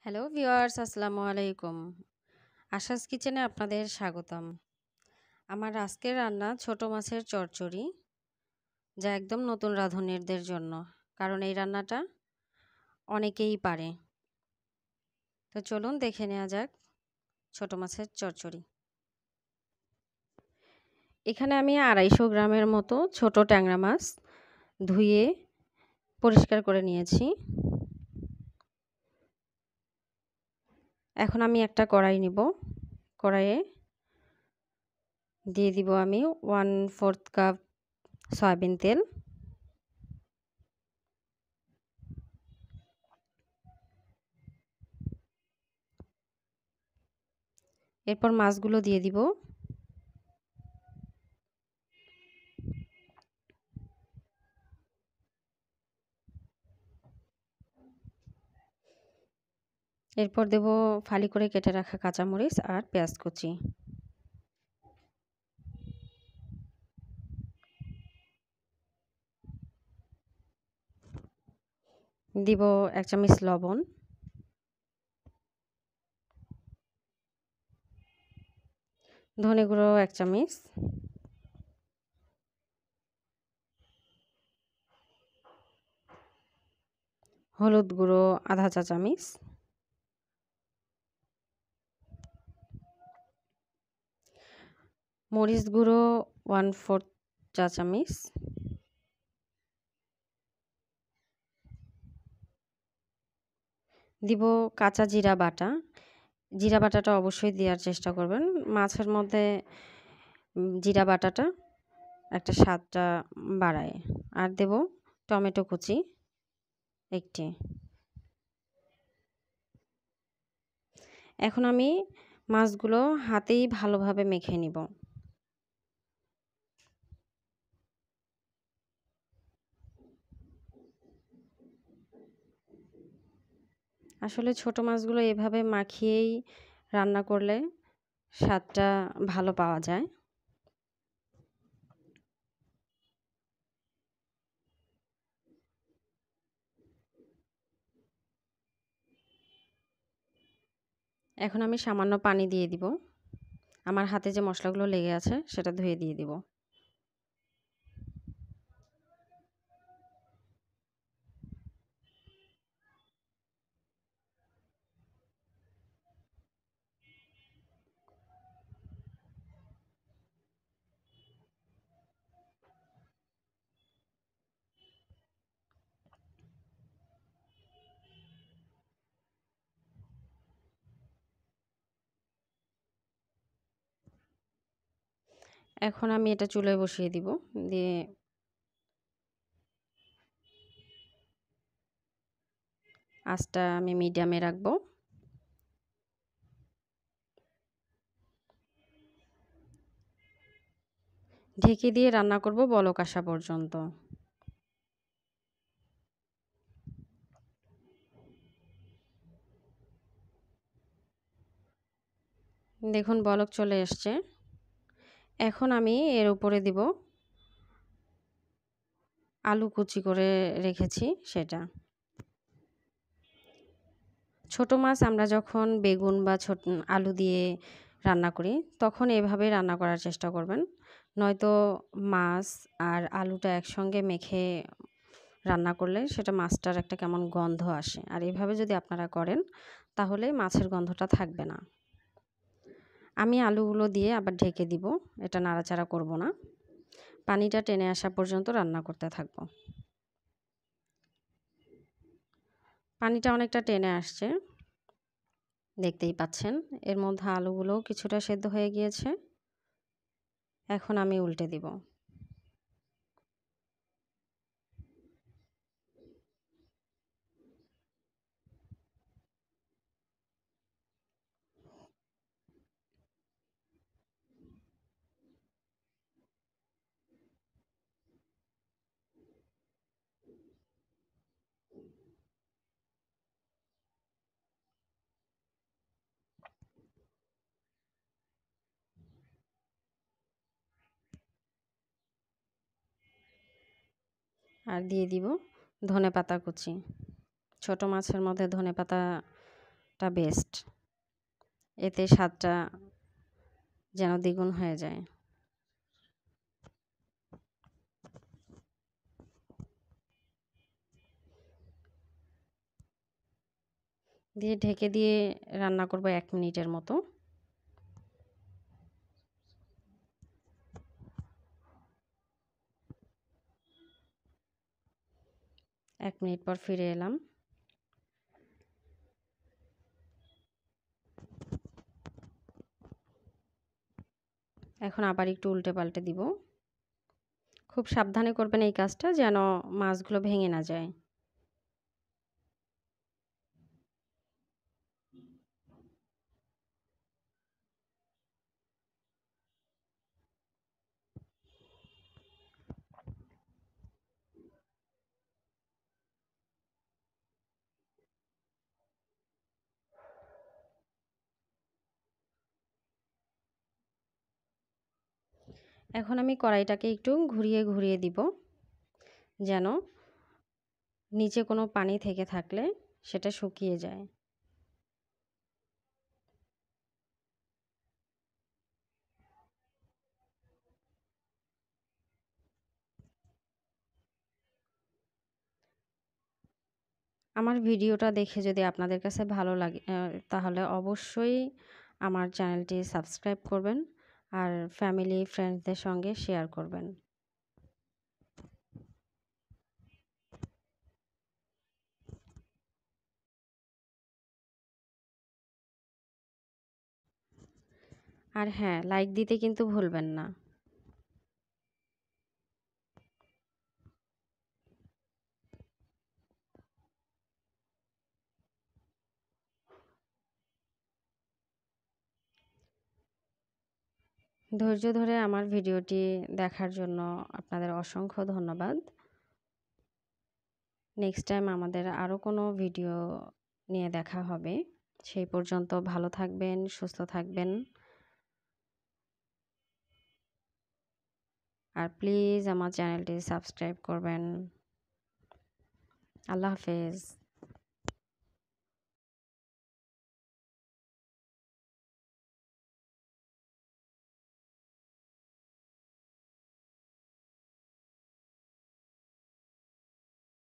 Hello viewers, আসসালামু আলাইকুম। আশাস কিচেনে আপনাদের স্বাগতম। আমার আজকের রান্না ছোট মাছের চরচরি, যা একদম নতুন রাঁধুনিদের জন্য, কারণ এই রান্নাটা অনেকেই পারে। তো চলুন দেখে নেওয়া যাক ছোট মাছের চরচরি। এখানে আমি 250 গ্রামের মতো ছোট ট্যাংরা মাছ ধুয়ে পরিষ্কার করে নিয়েছি। এখন আমি একটা কড়াই নিব। কড়াইয়ে দিয়ে দিব আমি 1/4 কাপ সয়াবিন তেল। এরপর মাছগুলো দিয়ে দিব। এরপর দেব ফালি করে কেটে রাখা কাঁচামরিচ আর পেঁয়াজ কুচি। দিব 1 চামচ লবণ, ধনে গুঁড়ো 1 চামচ, হলুদ গুঁড়ো আধা চা চামচ, মরিচ গুঁড়ো 1/4 চা চামচ, দিব কাঁচা জিরা বাটা। জিরা বাটাটা অবশ্যই দেওয়ার চেষ্টা করবেন। মাছের মধ্যে জিরা বাটাটা একটা স্বাদটা বাড়ায়। আর দেব টমেটো কুচি একটি। এখন আমি মাছগুলো হাতেই ভালোভাবে মেখে নিব। আসলে ছোট মাছগুলো এভাবে মাখিয়েই রান্না করলে স্বাদটা ভালো পাওয়া যায়। এখন আমি সামান্য পানি দিয়ে দিব। আমার হাতে যে মশলাগুলো লেগে আছে সেটা ধুয়ে দিয়ে দিব। এখন আমি এটা চুলায় বসিয়ে দিব। দিয়ে আঁচটা আমি মিডিয়ামে রাখবো। ঢেকে দিয়ে রান্না করব বলক আসা পর্যন্ত। দেখুন বলক চলে এসছে। এখন আমি এর উপরে দিব আলু কুচি করে রেখেছি সেটা। ছোট মাছ আমরা যখন বেগুন বা আলু দিয়ে রান্না করি তখন এভাবে রান্না করার চেষ্টা করবেন। নয়তো মাছ আর আলুটা একসঙ্গে মেখে রান্না করলে সেটা মাছটার একটা কেমন গন্ধ আসে। আর এভাবে যদি আপনারা করেন তাহলে মাছের গন্ধটা থাকবে না। আমি আলুগুলো দিয়ে আবার ঢেকে দিব। এটা নাড়াচাড়া করব না। পানিটা টেনে আসা পর্যন্ত রান্না করতে থাকব। পানিটা অনেকটা টেনে আসছে, দেখতেই পাচ্ছেন। এর মধ্যে আলুগুলোও কিছুটা সেদ্ধ হয়ে গিয়েছে। এখন আমি উল্টে দিব। আর দিয়ে দিব ধনেপাতা কুচি। ছোট মাছের মধ্যে ধনেপাতা বেস্ট, এতে স্বাদটা যেন দ্বিগুণ হয়ে যায়। দিয়ে ঢেকে দিয়ে রান্না করব 1 মিনিটের মতো। 1 মিনিট পর ফিরে এলাম। এখন আবার একটু উল্টে পাল্টে দিব। খুব সাবধানে করবেন এই কাজটা, যেন মাছগুলো ভেঙে না যায়। এখন আমি কড়াইটাকে একটু ঘুরিয়ে ঘুরিয়ে দিব, যেন নিচে কোনো পানি থেকে থাকলে সেটা শুকিয়ে যায়। আমার ভিডিওটা দেখে যদি আপনাদের কাছে ভালো লাগে তাহলে অবশ্যই আমার চ্যানেলটি সাবস্ক্রাইব করবেন আর ফ্যামিলি ফ্রেন্ডসদের সঙ্গে শেয়ার করবেন। আর হ্যাঁ, লাইক দিতে কিন্তু ভুলবেন না। ধৈর্য ধরে আমার ভিডিওটি দেখার জন্য আপনাদের অসংখ্য ধন্যবাদ। নেক্সট টাইম আমাদের আরও কোনো ভিডিও নিয়ে দেখা হবে। সেই পর্যন্ত ভালো থাকবেন, সুস্থ থাকবেন। আর প্লিজ আমার চ্যানেলটি সাবস্ক্রাইব করবেন। আল্লাহ হাফেজ।